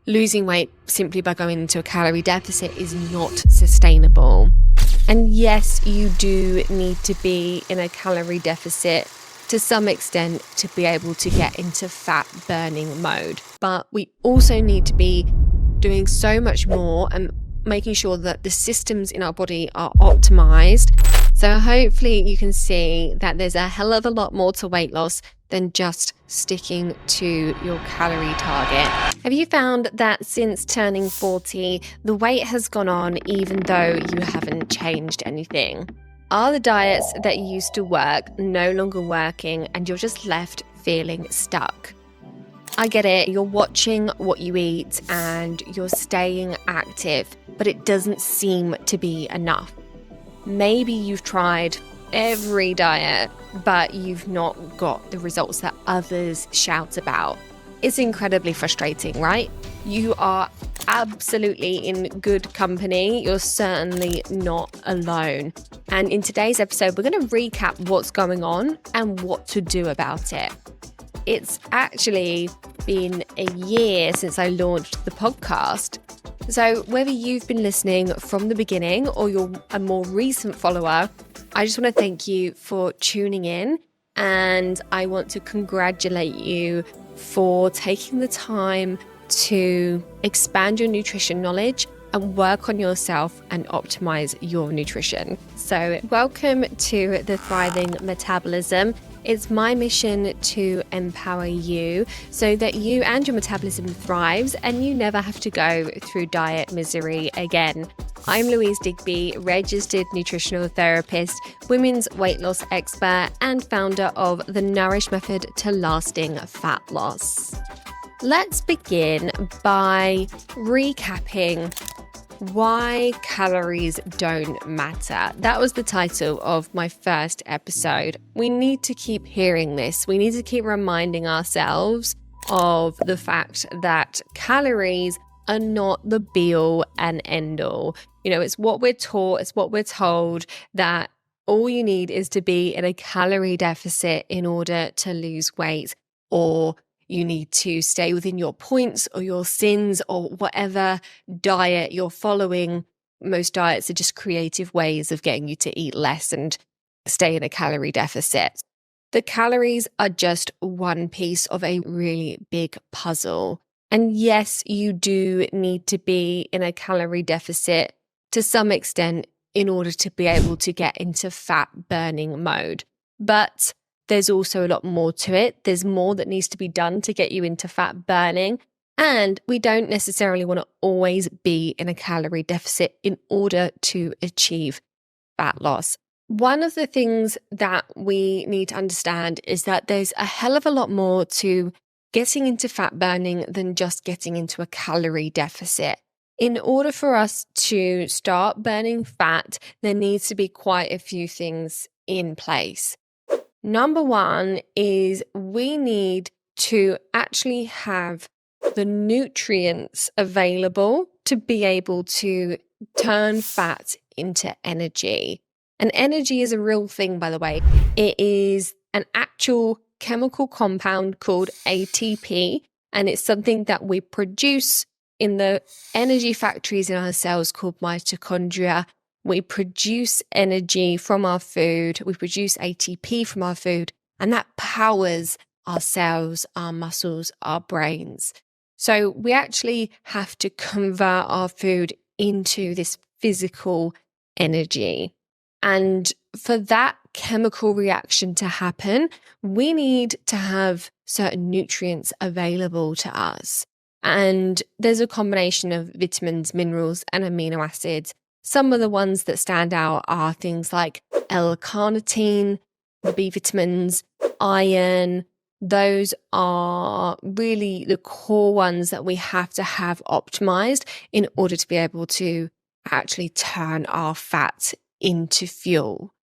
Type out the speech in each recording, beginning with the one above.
Losing weight simply by going into a calorie deficit is not sustainable. And yes, you do need to be in a calorie deficit to some extent to be able to get into fat burning mode. But we also need to be doing so much more and making sure that the systems in our body are optimized. So hopefully you can see that there's a hell of a lot more to weight loss than just sticking to your calorie target. Have you found that since turning 40, the weight has gone on even though you haven't changed anything? Are the diets that used to work no longer working and you're just left feeling stuck? I get it, you're watching what you eat and you're staying active, but it doesn't seem to be enough. Maybe you've tried every diet, but you've not got the results that others shout about. It's incredibly frustrating, right? You are absolutely in good company. You're certainly not alone. And in today's episode, we're going to recap what's going on and what to do about it. It's actually been a year since I launched the podcast. So whether you've been listening from the beginning or you're a more recent follower, I just want to thank you for tuning in, and I want to congratulate you for taking the time to expand your nutrition knowledge and work on yourself and optimize your nutrition. So welcome to the Thriving Metabolism. It's my mission to empower you so that you and your metabolism thrives and you never have to go through diet misery again. I'm Louise Digby, registered nutritional therapist, women's weight loss expert, and founder of the Nourish Method to lasting fat loss. Let's begin by recapping why calories don't matter. That was the title of my first episode. We need to keep hearing this. We need to keep reminding ourselves of the fact that calories are not the be-all and end-all. You know, it's what we're taught, it's what we're told, that all you need is to be in a calorie deficit in order to lose weight, or you need to stay within your points or your sins or whatever diet you're following. Most diets are just creative ways of getting you to eat less and stay in a calorie deficit. The calories are just one piece of a really big puzzle. And yes, you do need to be in a calorie deficit to some extent in order to be able to get into fat burning mode. But there's also a lot more to it. There's more that needs to be done to get you into fat burning. And we don't necessarily want to always be in a calorie deficit in order to achieve fat loss. One of the things that we need to understand is that there's a hell of a lot more to getting into fat burning than just getting into a calorie deficit. In order for us to start burning fat, there needs to be quite a few things in place. Number one is we need to actually have the nutrients available to be able to turn fat into energy. And energy is a real thing, by the way. It is an actual chemical compound called ATP, and it's something that we produce in the energy factories in our cells called mitochondria. We produce energy from our food, we produce ATP from our food, and that powers our cells, our muscles, our brains. So we actually have to convert our food into this physical energy. And for that chemical reaction to happen, we need to have certain nutrients available to us. And there's a combination of vitamins, minerals, and amino acids. Some of the ones that stand out are things like L-carnitine, B vitamins, iron. Those are really the core ones that we have to have optimized in order to be able to actually turn our fat into fuel.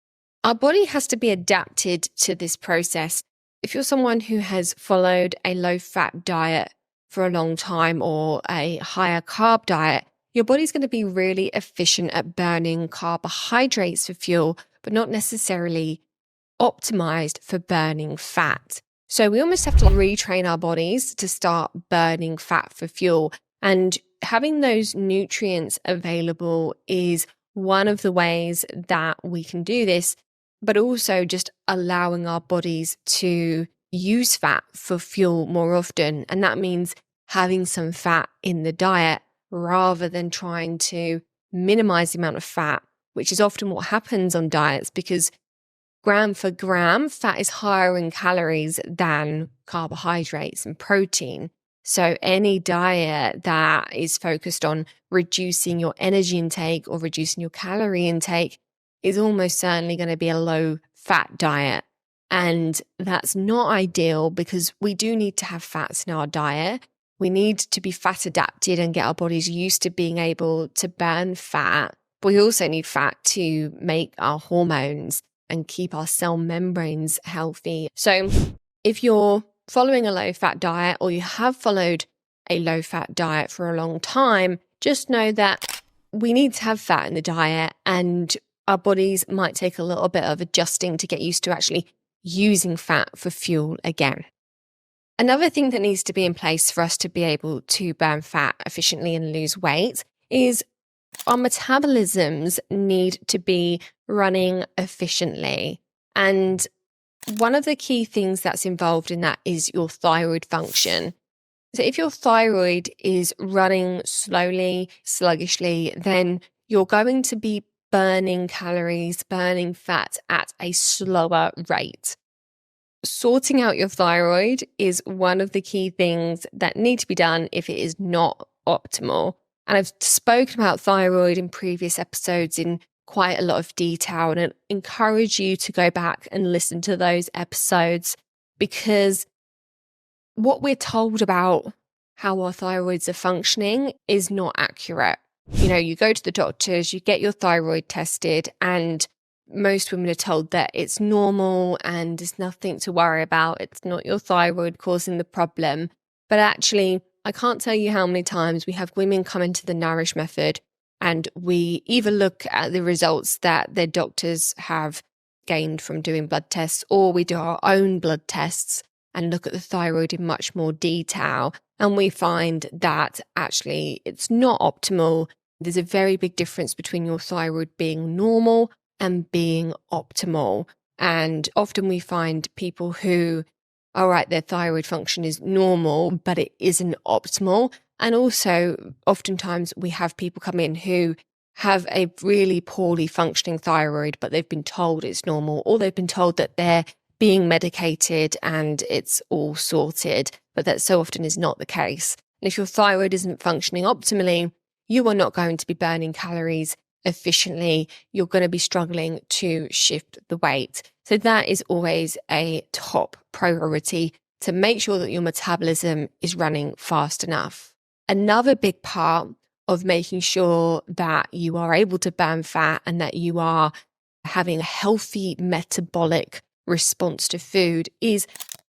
Our body has to be adapted to this process. If you're someone who has followed a low-fat diet for a long time or a higher carb diet, your body's going to be really efficient at burning carbohydrates for fuel, but not necessarily optimized for burning fat. So we almost have to retrain our bodies to start burning fat for fuel. And having those nutrients available is one of the ways that we can do this, but also just allowing our bodies to use fat for fuel more often. And that means having some fat in the diet rather than trying to minimize the amount of fat, which is often what happens on diets, because gram for gram, fat is higher in calories than carbohydrates and protein. So any diet that is focused on reducing your energy intake or reducing your calorie intake is almost certainly going to be a low fat diet. And that's not ideal, because we do need to have fats in our diet. We need to be fat adapted and get our bodies used to being able to burn fat. But we also need fat to make our hormones and keep our cell membranes healthy. So if you're following a low-fat diet, or you have followed a low-fat diet for a long time, just know that we need to have fat in the diet, and our bodies might take a little bit of adjusting to get used to actually using fat for fuel again. Another thing that needs to be in place for us to be able to burn fat efficiently and lose weight is our metabolisms need to be running efficiently. And one of the key things that's involved in that is your thyroid function. So if your thyroid is running slowly, sluggishly, then you're going to be burning calories, burning fat at a slower rate. Sorting out your thyroid is one of the key things that need to be done if it is not optimal. And I've spoken about thyroid in previous episodes in quite a lot of detail, and I encourage you to go back and listen to those episodes, because what we're told about how our thyroids are functioning is not accurate. You go to the doctors, you get your thyroid tested, and most women are told that it's normal and there's nothing to worry about. It's not your thyroid causing the problem. But actually, I can't tell you how many times we have women come into the Nourish method, and we either look at the results that their doctors have gained from doing blood tests, or we do our own blood tests and look at the thyroid in much more detail. And we find that actually it's not optimal. There's a very big difference between your thyroid being normal and being optimal. And often we find people who, all right, their thyroid function is normal, but it isn't optimal. And also, oftentimes we have people come in who have a really poorly functioning thyroid, but they've been told it's normal, or they've been told that they're being medicated and it's all sorted, but that so often is not the case. And if your thyroid isn't functioning optimally, you are not going to be burning calories efficiently. You're going to be struggling to shift the weight. So that is always a top priority, to make sure that your metabolism is running fast enough. Another big part of making sure that you are able to burn fat and that you are having a healthy metabolic response to food is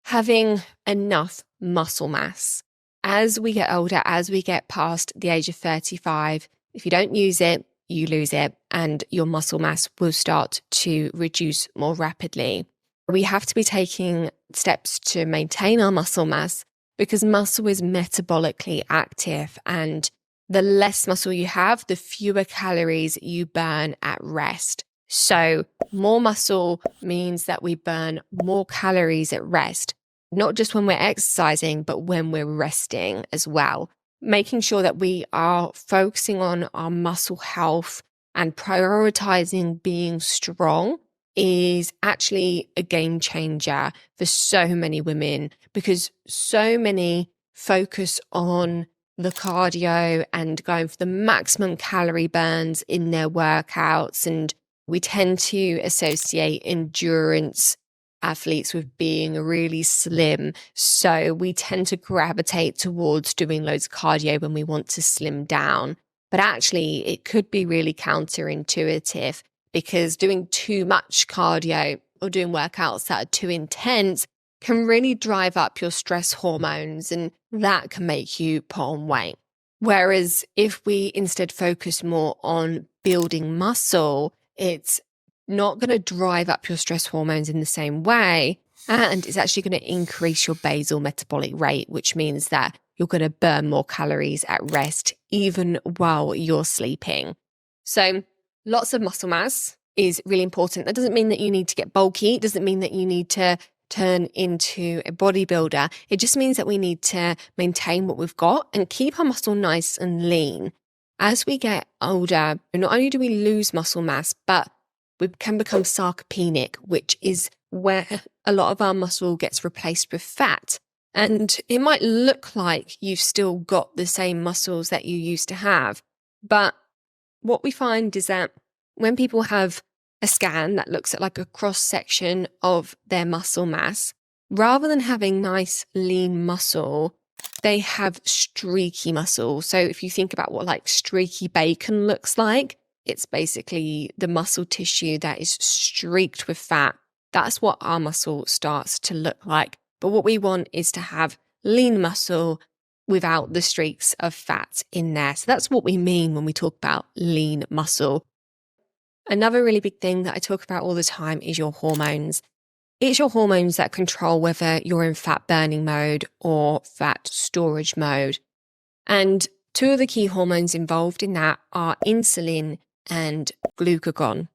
having enough muscle mass. As we get older, as we get past the age of 35, if you don't use it, you lose it, and your muscle mass will start to reduce more rapidly. We have to be taking steps to maintain our muscle mass, because muscle is metabolically active, and the less muscle you have, the fewer calories you burn at rest. So more muscle means that we burn more calories at rest, not just when we're exercising, but when we're resting as well. Making sure that we are focusing on our muscle health and prioritizing being strong is actually a game changer for so many women, because so many focus on the cardio and going for the maximum calorie burns in their workouts. And we tend to associate endurance athletes with being really slim. So we tend to gravitate towards doing loads of cardio when we want to slim down. But actually, it could be really counterintuitive, because doing too much cardio or doing workouts that are too intense can really drive up your stress hormones, and that can make you put on weight. Whereas if we instead focus more on building muscle, it's not going to drive up your stress hormones in the same way, and it's actually going to increase your basal metabolic rate, which means that you're going to burn more calories at rest, even while you're sleeping. So lots of muscle mass is really important. That doesn't mean that you need to get bulky. It doesn't mean that you need to turn into a bodybuilder. It just means that we need to maintain what we've got and keep our muscle nice and lean. As we get older, not only do we lose muscle mass, but we can become sarcopenic, which is where a lot of our muscle gets replaced with fat. And it might look like you've still got the same muscles that you used to have. But what we find is that when people have a scan that looks at like a cross section of their muscle mass, rather than having nice lean muscle, they have streaky muscle. So if you think about what like streaky bacon looks like, it's basically the muscle tissue that is streaked with fat. That's what our muscle starts to look like. But what we want is to have lean muscle without the streaks of fat in there. So that's what we mean when we talk about lean muscle. Another really big thing that I talk about all the time is your hormones. It's your hormones that control whether you're in fat burning mode or fat storage mode. And two of the key hormones involved in that are insulin and glucagon.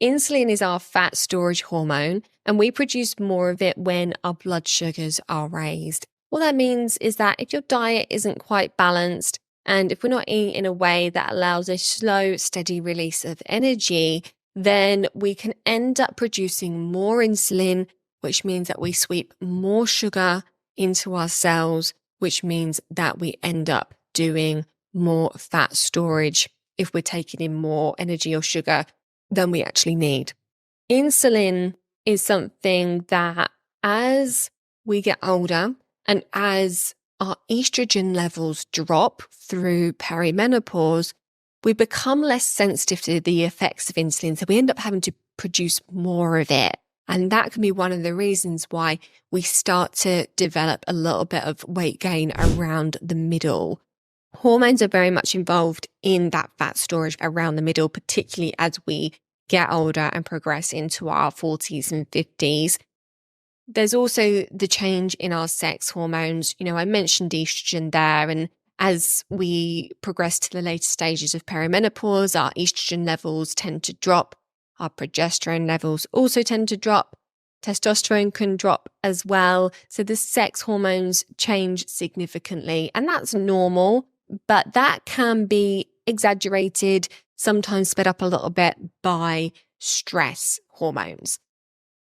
Insulin is our fat storage hormone, and we produce more of it when our blood sugars are raised. What that means is that if your diet isn't quite balanced, and if we're not eating in a way that allows a slow, steady release of energy, then we can end up producing more insulin, which means that we sweep more sugar into our cells, which means that we end up doing more fat storage if we're taking in more energy or sugar than we actually need. Insulin is something that as we get older and as our estrogen levels drop through perimenopause, we become less sensitive to the effects of insulin. So we end up having to produce more of it. And that can be one of the reasons why we start to develop a little bit of weight gain around the middle. Hormones are very much involved in that fat storage around the middle, particularly as we get older and progress into our 40s and 50s. There's also the change in our sex hormones. I mentioned estrogen there, and as we progress to the later stages of perimenopause, our estrogen levels tend to drop. Our progesterone levels also tend to drop. Testosterone can drop as well. So the sex hormones change significantly, and that's normal, but that can be exaggerated, sometimes sped up a little bit by stress hormones.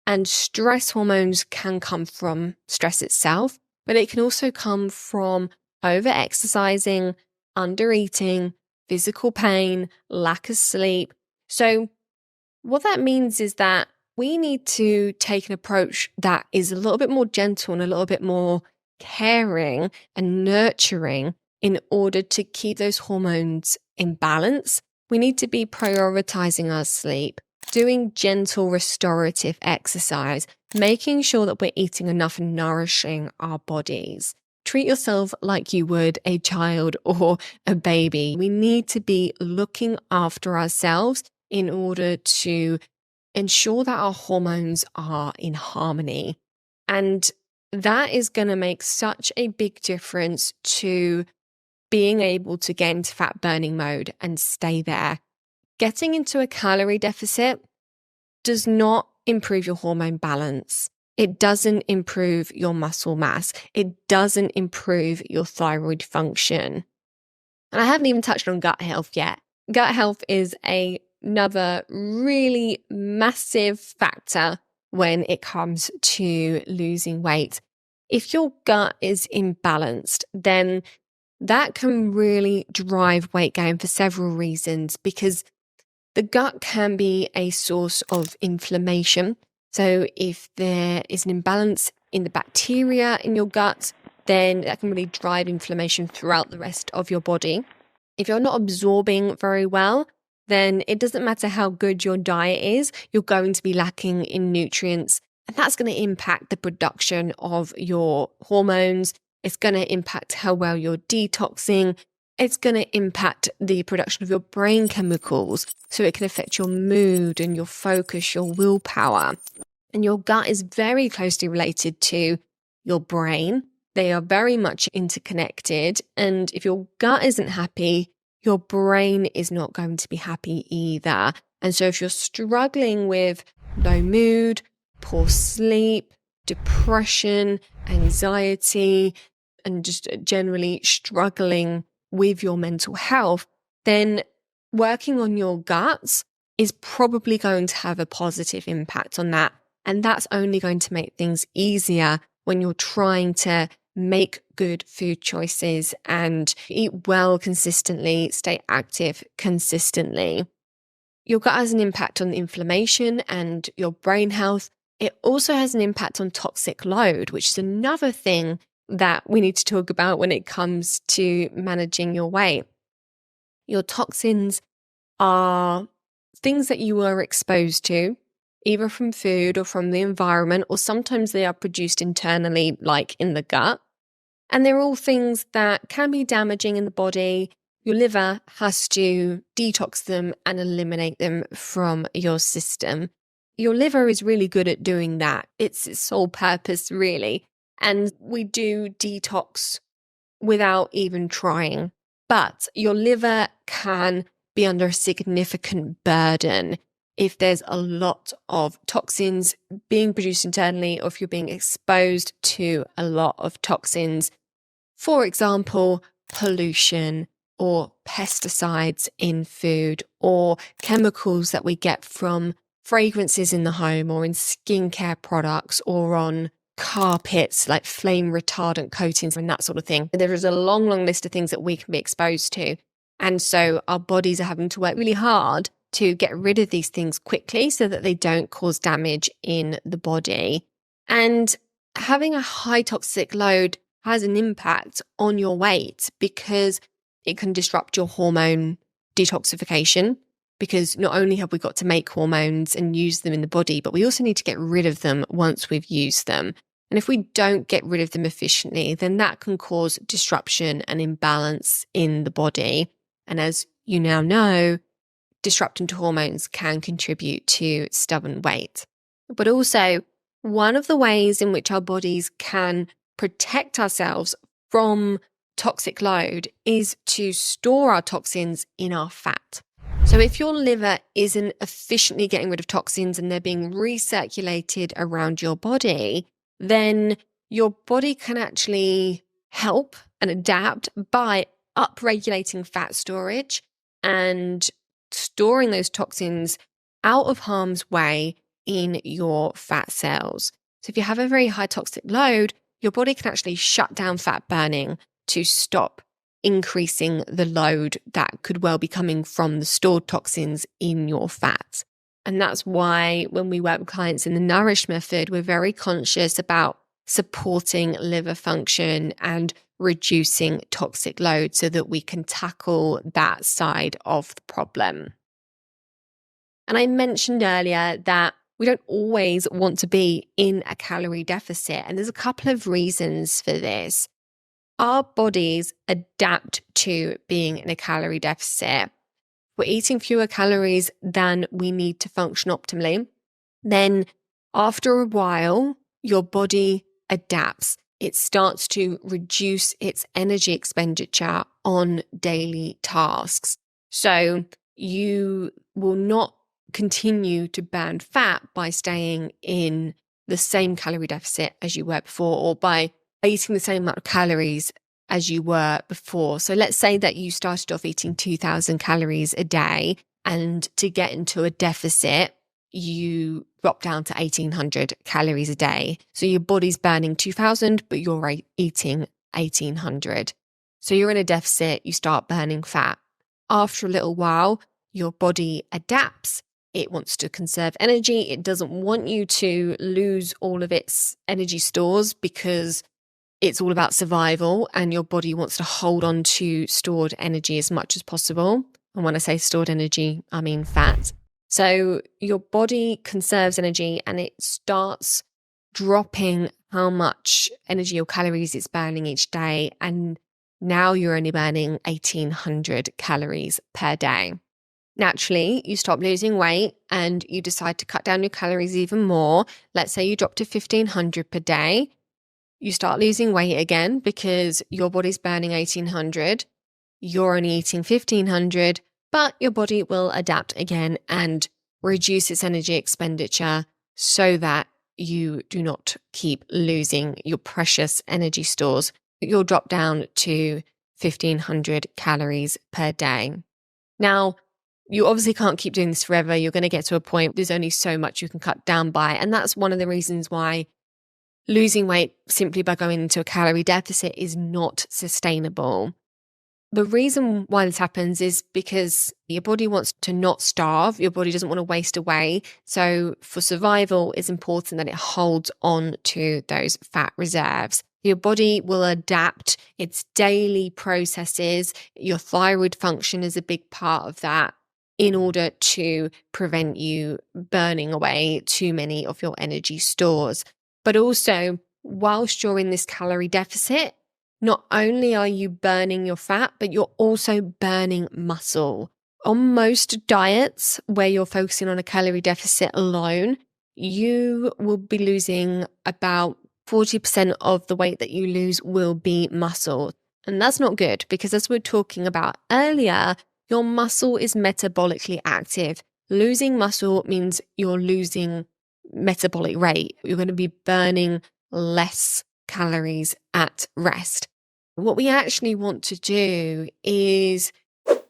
And stress hormones can come from stress itself, but it can also come from over-exercising, under-eating, physical pain, lack of sleep. So what that means is that we need to take an approach that is a little bit more gentle and a little bit more caring and nurturing in order to keep those hormones in balance. We need to be prioritizing our sleep, doing gentle restorative exercise, making sure that we're eating enough and nourishing our bodies. Treat yourself like you would a child or a baby. We need to be looking after ourselves in order to ensure that our hormones are in harmony. And that is going to make such a big difference to being able to get into fat burning mode and stay there. Getting into a calorie deficit does not improve your hormone balance. It doesn't improve your muscle mass. It doesn't improve your thyroid function. And I haven't even touched on gut health yet. Gut health is another really massive factor when it comes to losing weight. If your gut is imbalanced, then that can really drive weight gain for several reasons, because the gut can be a source of inflammation. So if there is an imbalance in the bacteria in your gut, then that can really drive inflammation throughout the rest of your body. If you're not absorbing very well, then it doesn't matter how good your diet is, you're going to be lacking in nutrients. And that's going to impact the production of your hormones. It's going to impact how well you're detoxing. It's going to impact the production of your brain chemicals. So it can affect your mood and your focus, your willpower. And your gut is very closely related to your brain. They are very much interconnected. And if your gut isn't happy, your brain is not going to be happy either. And so if you're struggling with low mood, poor sleep, depression, anxiety, and just generally struggling with your mental health, then working on your guts is probably going to have a positive impact on that. And that's only going to make things easier when you're trying to make good food choices and eat well consistently, stay active consistently. Your gut has an impact on inflammation and your brain health. It also has an impact on toxic load, which is another thing that we need to talk about when it comes to managing your weight. Your toxins are things that you are exposed to, either from food or from the environment, or sometimes they are produced internally, like in the gut. And they're all things that can be damaging in the body. Your liver has to detox them and eliminate them from your system. Your liver is really good at doing that. It's its sole purpose, really. And we do detox without even trying. But your liver can be under a significant burden if there's a lot of toxins being produced internally, or if you're being exposed to a lot of toxins. For example, pollution or pesticides in food, or chemicals that we get from fragrances in the home or in skincare products or on carpets, like flame retardant coatings and that sort of thing. There is a long, long list of things that we can be exposed to. And so our bodies are having to work really hard to get rid of these things quickly so that they don't cause damage in the body. And having a high toxic load has an impact on your weight because it can disrupt your hormone detoxification, because not only have we got to make hormones and use them in the body, but we also need to get rid of them once we've used them. And if we don't get rid of them efficiently, then that can cause disruption and imbalance in the body. And as you now know, disrupting to hormones can contribute to stubborn weight. But also, one of the ways in which our bodies can protect ourselves from toxic load is to store our toxins in our fat. So if your liver isn't efficiently getting rid of toxins and they're being recirculated around your body, then your body can actually help and adapt by upregulating fat storage and storing those toxins out of harm's way in your fat cells. So if you have a very high toxic load, your body can actually shut down fat burning to stop increasing the load that could well be coming from the stored toxins in your fat. And that's why when we work with clients in the Nourish method, we're very conscious about supporting liver function and reducing toxic load so that we can tackle that side of the problem. And I mentioned earlier that we don't always want to be in a calorie deficit. And there's a couple of reasons for this. Our bodies adapt to being in a calorie deficit. We're eating fewer calories than we need to function optimally. Then after a while, your body adapts. It starts to reduce its energy expenditure on daily tasks. So you will not continue to burn fat by staying in the same calorie deficit as you were before, or by eating the same amount of calories as you were before. So let's say that you started off eating 2,000 calories a day, and to get into a deficit, you drop down to 1,800 calories a day. So your body's burning 2,000, but you're eating 1,800. So you're in a deficit, you start burning fat. After a little while, your body adapts. It wants to conserve energy. It doesn't want you to lose all of its energy stores because it's all about survival, and your body wants to hold on to stored energy as much as possible. And when I say stored energy, I mean fat. So your body conserves energy and it starts dropping how much energy or calories it's burning each day. And now you're only burning 1,800 calories per day. Naturally, you stop losing weight and you decide to cut down your calories even more. Let's say you drop to 1,500 per day. you start losing weight again because your body's burning 1800, you're only eating 1500, but your body will adapt again and reduce its energy expenditure so that you do not keep losing your precious energy stores. You'll drop down to 1500 calories per day. Now, you obviously can't keep doing this forever. You're going to get to a point, there's only so much you can cut down by. And that's one of the reasons why losing weight simply by going into a calorie deficit is not sustainable. The reason why this happens is because your body wants to not starve. Your body doesn't want to waste away. So for survival, it's important that it holds on to those fat reserves. Your body will adapt its daily processes. Your thyroid function is a big part of that in order to prevent you burning away too many of your energy stores. But also, whilst you're in this calorie deficit, not only are you burning your fat, but you're also burning muscle. On most diets where you're focusing on a calorie deficit alone, you will be losing about 40% of the weight that you lose will be muscle. And that's not good because, as we were talking about earlier, your muscle is metabolically active. Losing muscle means you're losing metabolic rate. You're going to be burning less calories at rest. What we actually want to do is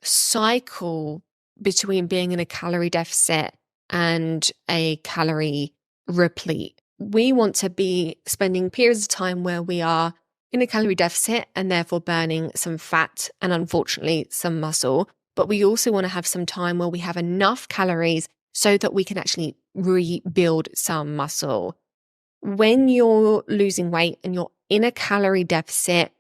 cycle between being in a calorie deficit and a calorie replete. We want to be spending periods of time where we are in a calorie deficit and therefore burning some fat and unfortunately some muscle. But we also want to have some time where we have enough calories so that we can actually rebuild some muscle. When you're losing weight and you're in a calorie deficit,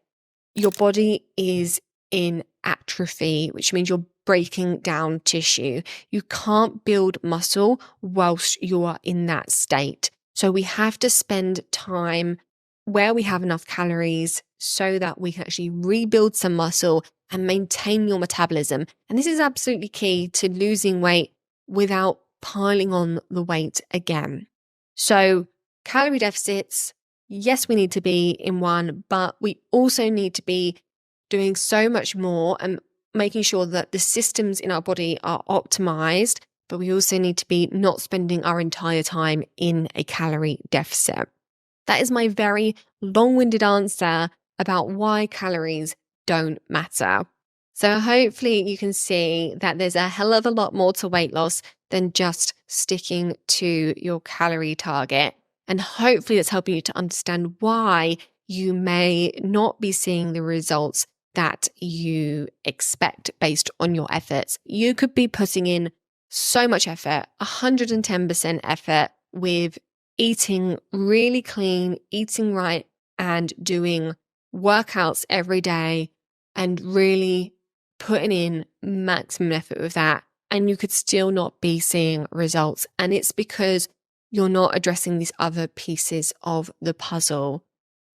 your body is in atrophy, which means you're breaking down tissue. You can't build muscle whilst you are in that state. So we have to spend time where we have enough calories so that we can actually rebuild some muscle and maintain your metabolism. And this is absolutely key to losing weight without piling on the weight again. So calorie deficits, yes, we need to be in one, but we also need to be doing so much more and making sure that the systems in our body are optimized, but we also need to be not spending our entire time in a calorie deficit. That is my very long-winded answer about why calories don't matter. So hopefully you can see that there's a hell of a lot more to weight loss than just sticking to your calorie target. And hopefully that's helping you to understand why you may not be seeing the results that you expect based on your efforts. You could be putting in so much effort, 110% effort with eating really clean, eating right, and doing workouts every day and really putting in maximum effort with that. And you could still not be seeing results. And it's because you're not addressing these other pieces of the puzzle.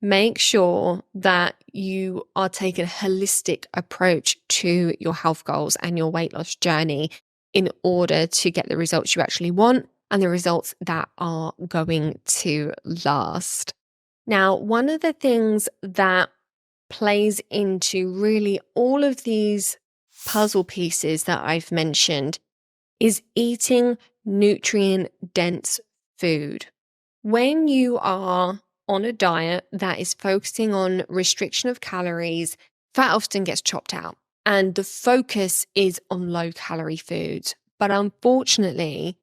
Make sure that you are taking a holistic approach to your health goals and your weight loss journey in order to get the results you actually want and the results that are going to last. Now, one of the things that plays into really all of these puzzle pieces that I've mentioned is eating nutrient-dense food. When you are on a diet that is focusing on restriction of calories, fat often gets chopped out and the focus is on low-calorie foods. But unfortunately,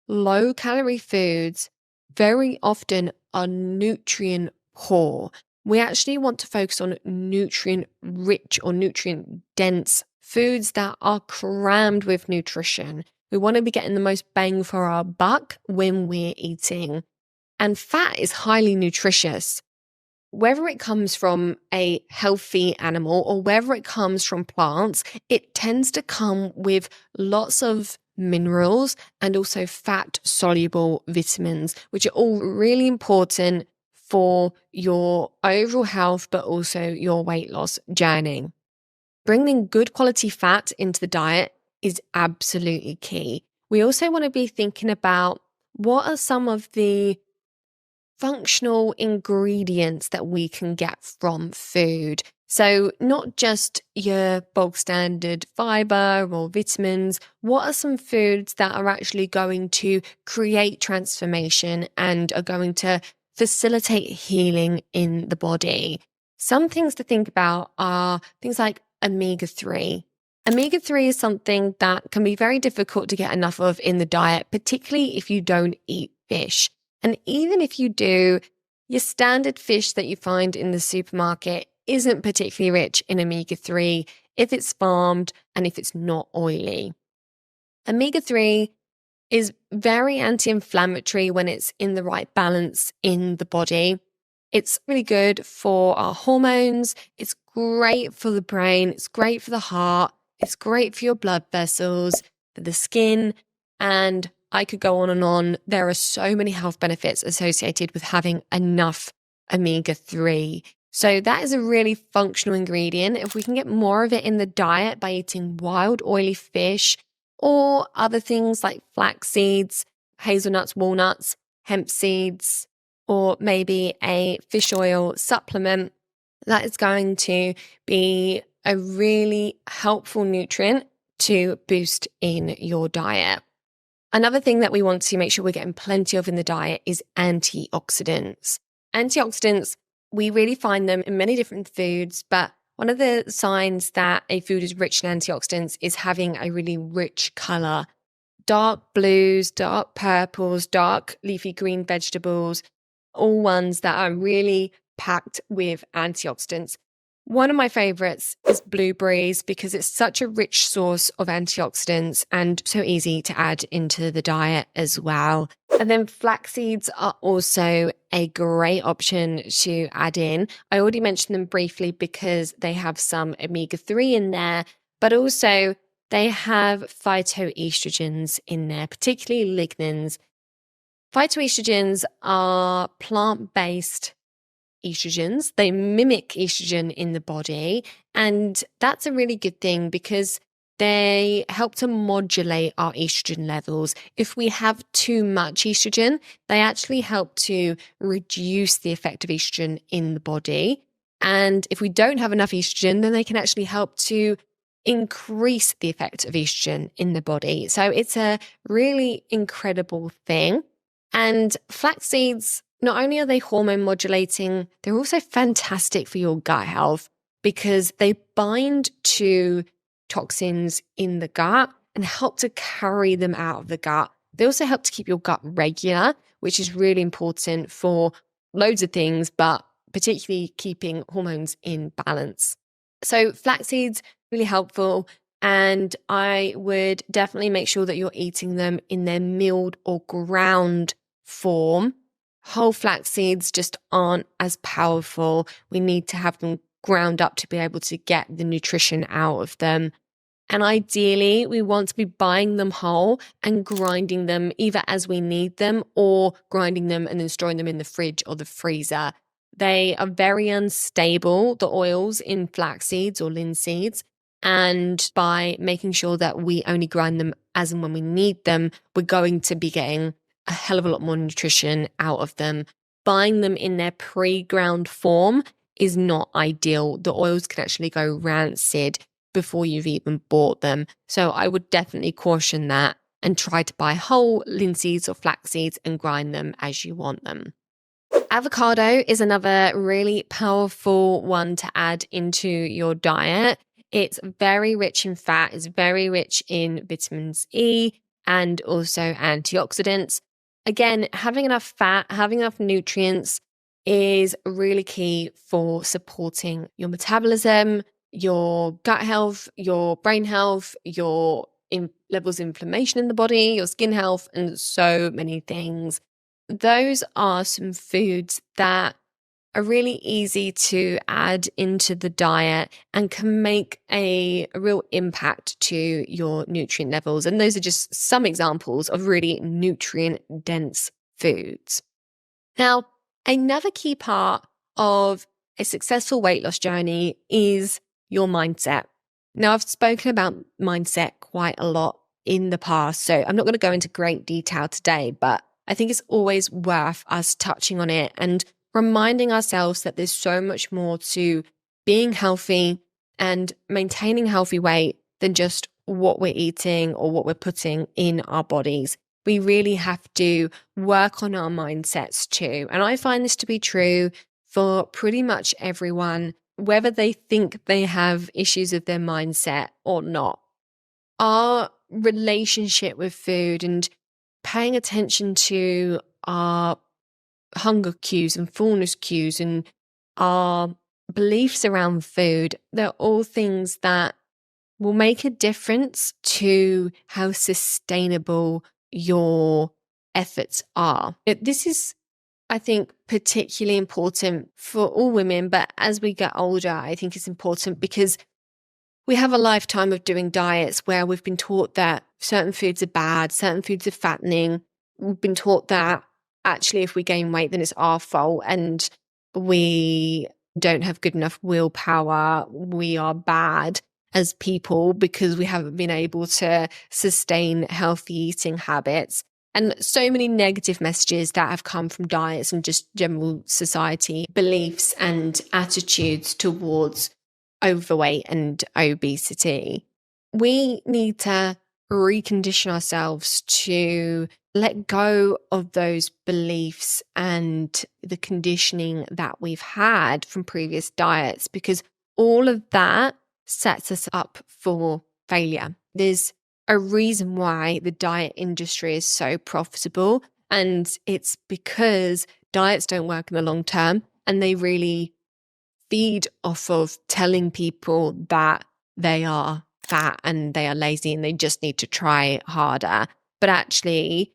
low-calorie foods very often are nutrient poor. We actually want to focus on nutrient-rich or nutrient-dense foods that are crammed with nutrition. We want to be getting the most bang for our buck when we're eating. And fat is highly nutritious. Whether it comes from a healthy animal or whether it comes from plants, it tends to come with lots of minerals and also fat-soluble vitamins, which are all really important for your overall health, but also your weight loss journey. Bringing good quality fat into the diet is absolutely key. We also want to be thinking about what are some of the functional ingredients that we can get from food. So not just your bulk standard fiber or vitamins. What are some foods that are actually going to create transformation and are going to facilitate healing in the body? Some things to think about are things like omega-3. Omega-3 is something that can be very difficult to get enough of in the diet, particularly if you don't eat fish. And even if you do, your standard fish that you find in the supermarket isn't particularly rich in omega-3 if it's farmed and if it's not oily. Omega-3 is very anti-inflammatory when it's in the right balance in the body. It's really good for our hormones. It's great for the brain. It's great for the heart. It's great for your blood vessels, for the skin, and I could go on and on. There are so many health benefits associated with having enough omega-3. So that is a really functional ingredient. If we can get more of it in the diet by eating wild oily fish or other things like flax seeds, hazelnuts, walnuts, hemp seeds, or maybe a fish oil supplement, that is going to be a really helpful nutrient to boost in your diet. Another thing that we want to make sure we're getting plenty of in the diet is antioxidants. Antioxidants, we really find them in many different foods, but one of the signs that a food is rich in antioxidants is having a really rich color. Dark blues, dark purples, dark leafy green vegetables, all ones that are really packed with antioxidants. One of my favorites is blueberries because it's such a rich source of antioxidants and so easy to add into the diet as well. And then flax seeds are also a great option to add in. I already mentioned them briefly because they have some omega-3 in there, but also they have phytoestrogens in there, particularly lignans. Phytoestrogens are plant-based estrogens. They mimic estrogen in the body, and that's a really good thing because they help to modulate our estrogen levels. If we have too much estrogen, they actually help to reduce the effect of estrogen in the body. And if we don't have enough estrogen, then they can actually help to increase the effect of estrogen in the body. So it's a really incredible thing. And flax seeds, not only are they hormone modulating, they're also fantastic for your gut health because they bind to toxins in the gut and help to carry them out of the gut. They also help to keep your gut regular, which is really important for loads of things, but particularly keeping hormones in balance. So flax seeds, really helpful. And I would definitely make sure that you're eating them in their milled or ground form. Whole flax seeds just aren't as powerful. We need to have them ground up to be able to get the nutrition out of them. And ideally, we want to be buying them whole and grinding them either as we need them or grinding them and then storing them in the fridge or the freezer. They are very unstable, the oils in flax seeds or linseeds. And by making sure that we only grind them as and when we need them, we're going to be getting a hell of a lot more nutrition out of them. Buying them in their pre-ground form is not ideal. The oils can actually go rancid before you've even bought them. So I would definitely caution that and try to buy whole linseeds or flax seeds and grind them as you want them. Avocado is another really powerful one to add into your diet. It's very rich in fat, it's very rich in vitamins E and also antioxidants. Again, having enough fat, having enough nutrients is really key for supporting your metabolism, your gut health, your brain health, your levels of inflammation in the body, your skin health, and so many things. Those are some foods that are really easy to add into the diet and can make a real impact to your nutrient levels. And those are just some examples of really nutrient-dense foods. Now, another key part of a successful weight loss journey is your mindset. Now, I've spoken about mindset quite a lot in the past, so I'm not going to go into great detail today, but I think it's always worth us touching on it and reminding ourselves that there's so much more to being healthy and maintaining healthy weight than just what we're eating or what we're putting in our bodies. We really have to work on our mindsets too. And I find this to be true for pretty much everyone, whether they think they have issues with their mindset or not. Our relationship with food and paying attention to our hunger cues and fullness cues and our beliefs around food, they're all things that will make a difference to how sustainable your efforts are. This is, I think, particularly important for all women, but as we get older, I think it's important because we have a lifetime of doing diets where we've been taught that certain foods are bad, certain foods are fattening. We've been taught that actually if we gain weight, then it's our fault and we don't have good enough willpower. We are bad as people because we haven't been able to sustain healthy eating habits. And so many negative messages that have come from diets and just general society beliefs and attitudes towards overweight and obesity. We need to recondition ourselves to let go of those beliefs and the conditioning that we've had from previous diets, because all of that sets us up for failure. There's a reason why the diet industry is so profitable, and it's because diets don't work in the long term and they really feed off of telling people that they are fat and they are lazy and they just need to try harder. But actually,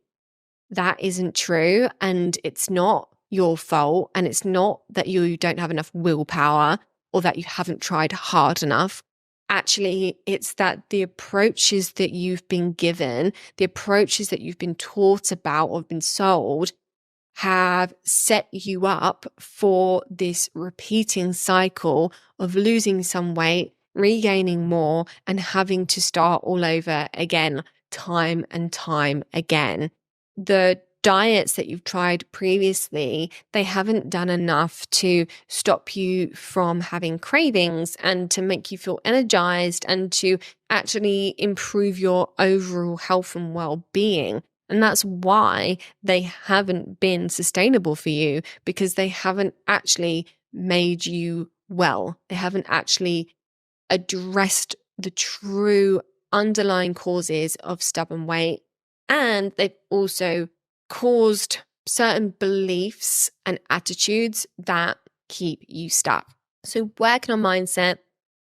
that isn't true, and it's not your fault, and it's not that you don't have enough willpower or that you haven't tried hard enough. Actually, it's that the approaches that you've been given, the approaches that you've been taught about or been sold, have set you up for this repeating cycle of losing some weight, regaining more, and having to start all over again, time and time again. The diets that you've tried previously, they haven't done enough to stop you from having cravings and to make you feel energized and to actually improve your overall health and well-being. And that's why they haven't been sustainable for you, because they haven't actually made you well. They haven't actually addressed the true underlying causes of stubborn weight. And they've also caused certain beliefs and attitudes that keep you stuck. So working on mindset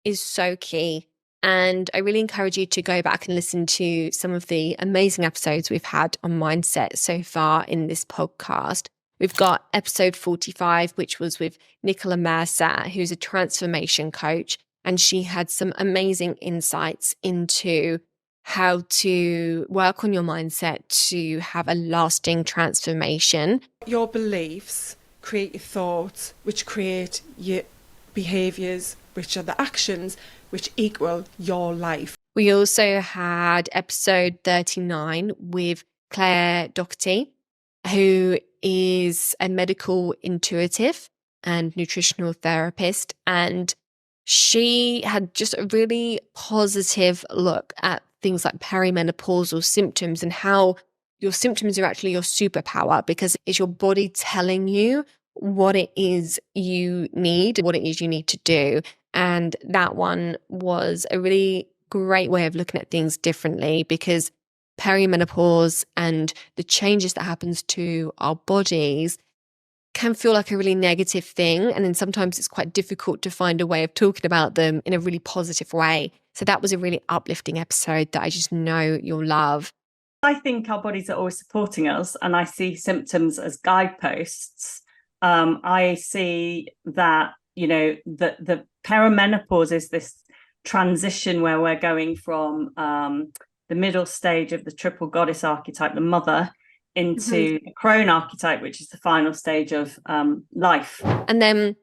is so key. And I really encourage you to go back and listen to some of the amazing episodes we've had on mindset so far in this podcast. We've got episode 45, which was with Nicola Mercer, who's a transformation coach. And she had some amazing insights into how to work on your mindset to have a lasting transformation. Your beliefs create your thoughts, which create your behaviours, which are the actions which equal your life. We also had episode 39 with Claire Doherty, who is a medical intuitive and nutritional therapist. And she had just a really positive look at things like perimenopausal symptoms and how your symptoms are actually your superpower, because it's your body telling you what it is you need, what it is you need to do. And that one was a really great way of looking at things differently, because perimenopause and the changes that happens to our bodies can feel like a really negative thing. And then sometimes it's quite difficult to find a way of talking about them in a really positive way. So that was a really uplifting episode that I just know you'll love. I think our bodies are always supporting us, and I see symptoms as guideposts. I see that, the perimenopause is this transition where we're going from the middle stage of the triple goddess archetype, the mother, into the crone archetype, which is the final stage of life. And then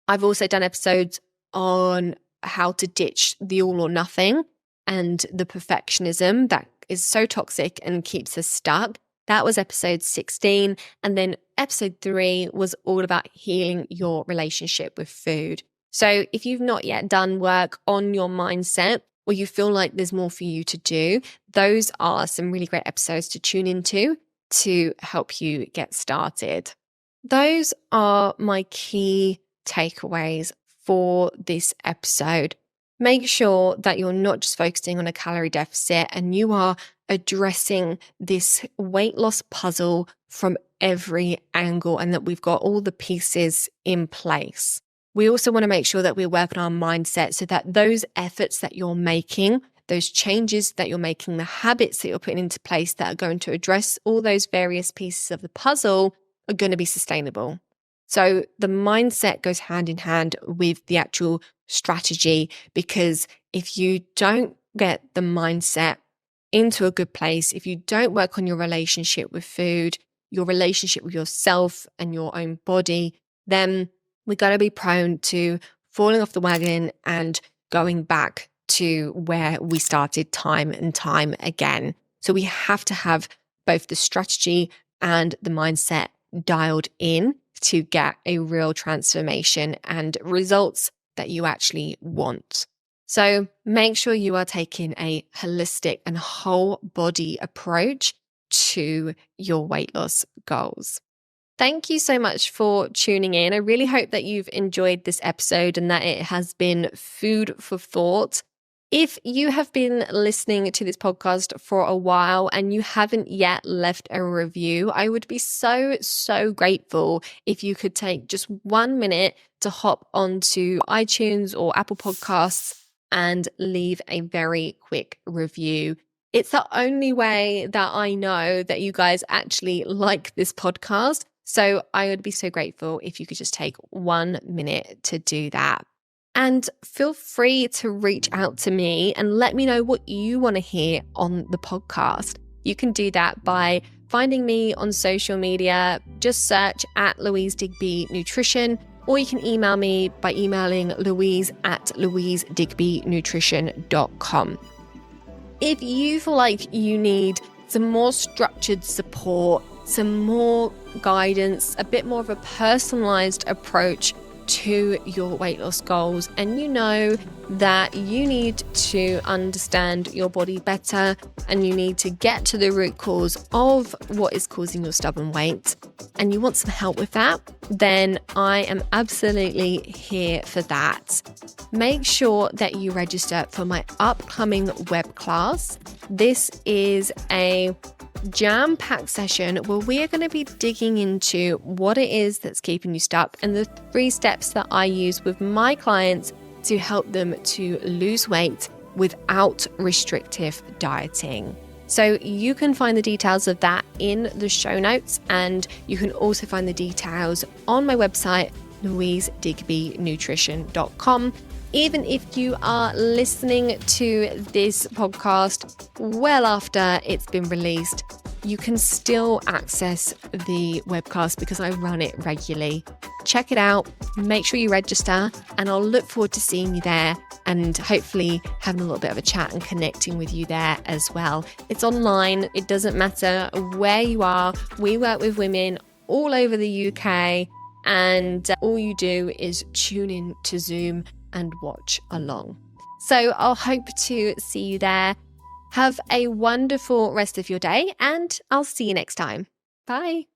I've also done episodes on how to ditch the all or nothing and the perfectionism that is so toxic and keeps us stuck. That was episode 16. And then episode 3 was all about healing your relationship with food. So if you've not yet done work on your mindset, or you feel like there's more for you to do, those are some really great episodes to tune into to help you get started. Those are my key takeaways for this episode. Make sure that you're not just focusing on a calorie deficit and you are addressing this weight loss puzzle from every angle and that we've got all the pieces in place. We also want to make sure that we're working on our mindset so that those efforts that you're making, those changes that you're making, the habits that you're putting into place that are going to address all those various pieces of the puzzle are going to be sustainable. So the mindset goes hand in hand with the actual strategy, because if you don't get the mindset into a good place, if you don't work on your relationship with food, your relationship with yourself and your own body, then we're going to be prone to falling off the wagon and going back to where we started time and time again. So we have to have both the strategy and the mindset dialed in to get a real transformation and results that you actually want. So make sure you are taking a holistic and whole body approach to your weight loss goals. Thank you so much for tuning in. I really hope that you've enjoyed this episode and that it has been food for thought. If you have been listening to this podcast for a while and you haven't yet left a review, I would be so grateful if you could take just 1 minute to hop onto iTunes or Apple Podcasts and leave a very quick review. It's the only way that I know that you guys actually like this podcast. So I would be so grateful if you could just take 1 minute to do that. And feel free to reach out to me and let me know what you want to hear on the podcast. You can do that by finding me on social media. Just search at Louise Digby Nutrition, or you can email me by emailing louise@louisedigbynutrition.com. If you feel like you need some more structured support, some more guidance, a bit more of a personalized approach to your weight loss goals, and you know that you need to understand your body better and you need to get to the root cause of what is causing your stubborn weight, and you want some help with that, then I am absolutely here for that. Make sure that you register for my upcoming web class. This is a jam-packed session where we are going to be digging into what it is that's keeping you stuck and the 3 steps that I use with my clients to help them to lose weight without restrictive dieting. So you can find the details of that in the show notes, and you can also find the details on my website, louisedigbynutrition.com. Even if you are listening to this podcast well after it's been released, you can still access the webcast because I run it regularly. Check it out, make sure you register, and I'll look forward to seeing you there and hopefully having a little bit of a chat and connecting with you there as well. It's online, it doesn't matter where you are. We work with women all over the UK, and all you do is tune in to Zoom and watch along. So I'll hope to see you there. Have a wonderful rest of your day, and I'll see you next time. Bye.